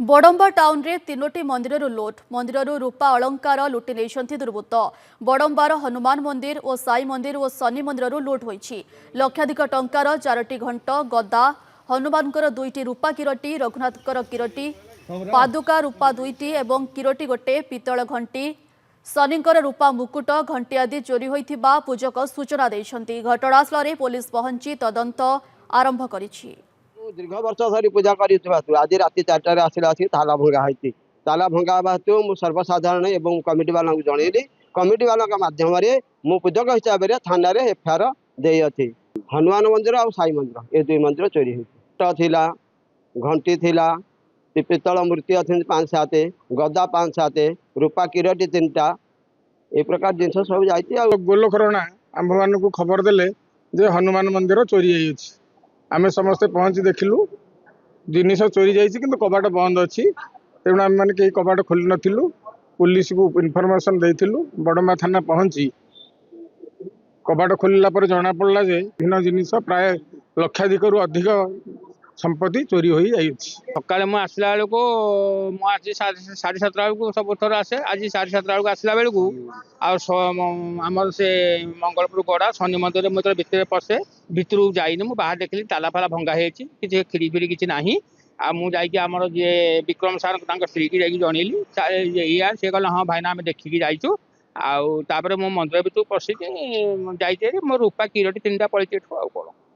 Badamba town रे तीनोटी मंदिर लुट मंदिर रूपा अलंकार लुटि नहीं दुर्वृत्त बड़म्बार हनुमान मंदिर और साई मंदिर और शनि मंदिर लुट होईछि। लक्षाधिक टंकार 4टी घंट गदा हनुमानकर 2टी रूपा किरटी रघुनाथकर किरटी पादुका रूपा 2टी एवं किरटी गोटे पितल घंटी शनिकर रूपा मुकुट घंटी आदि चोरी होइथिबा पूजक सूचना देइछन्ति। घटनास्थल रे पुलिस पहुंची तदंत आरंभ करिछि। दीर्घ वर्ष धरी पूजा कर आज राति 4टार आसला ताला भंगा होती ताला भंगा हेतु मुझे सर्वसाधारण एवं कमिटी वाला जनइली कमिटी वाला माध्यम मु पूजक हिसाब से थाना एफआईआर दे अच्छी। हनुमान मंदिर और साई मंदिर ये दुई मंदिर चोरी होता घंटी थिला पितल मूर्ति अच्छी 5-7 गदा 5-7 रूपा किरटी 3टा ये प्रकार जिन सब जाती। गोलखरणा आम मान को खबर देले जे हनुमान मंदिर चोरी होती आमे समस्ते पहुंची देखिलु जिनिस चोरी जाइए कि कबाट बंद अच्छी तेणु आम मैंने कहीं कबाट खोली नथिलु पुलिस को इनफॉरमेशन देइथिलु बड़म्बा थाना पहुंची कबाट खोलला पर जना पड़ला जे भिन्न जिनिस प्राय लक्षाधिक अधिक संपत्ति चोरी हो जाइए। सकाଳେ ମୁଁ ଆସିଲା ବେଳକୁ ମୁଁ ଆଜି 7:30 ବେଳକୁ ସବୁ ଥର ଆସେ ଆଜି 7:30 ବେଳକୁ ଆସିଲା ବେଳକୁ ଆଉ ଆମର ସେ ମଙ୍ଗଳପୁର ଗଡ଼ା ଶନି ମନ୍ଦିରରେ ମୁଁ ଯେତେବେଳେ ଭିତରେ ପଶେ ଭିତରକୁ ଯାଇନି ମୁଁ ବାହାରେ ଦେଖିଲି ତାଲା ଫାଲା ଭଙ୍ଗା ହେଇଛି କିଛି ଖିରି ଫିରି କିଛି ନାହିଁ। ଆଉ ମୁଁ ଯାଇକି ଆମର ଯିଏ ବିକ୍ରମ ସାର୍ ତାଙ୍କ ସ୍ତ୍ରୀକି ଯାଇକି ଜଣେଇଲି ଏଇଆ ସେ କହିଲେ ହଁ ଭାଇନା ଆମେ ଦେଖିକି ଯାଇଛୁ। ଆଉ ତାପରେ ମୁଁ ମନ୍ଦିର ଭିତରକୁ ପଶିକି ଯାଇଛି ମୋ ରୂପା କିରଟି 3ଟା ପଳେଇଛି ଏଠୁ ଆଉ କ'ଣ।